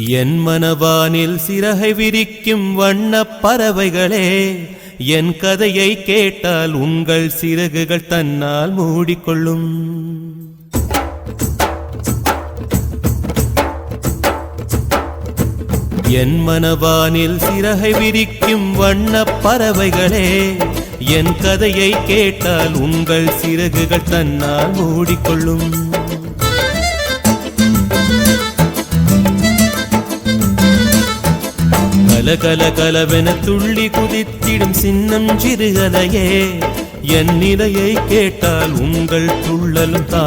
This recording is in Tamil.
என் மனவானில் சிறகை விரிக்கும் வண்ணப் பறவைகளே, என் கதையை கேட்டால் உங்கள் சிறகுகள் தன்னால் மூடிக்கொள்ளும். என் மனவானில் சிறகை விரிக்கும் வண்ணப் பறவைகளே, என் கதையை கேட்டால் உங்கள் சிறகுகள் தன்னால் மூடிக்கொள்ளும். கல கலவென துள்ளி குதித்திடும் சின்னம் சிறுகதையே, என் நிலையை கேட்டால் உங்கள் துள்ளலும்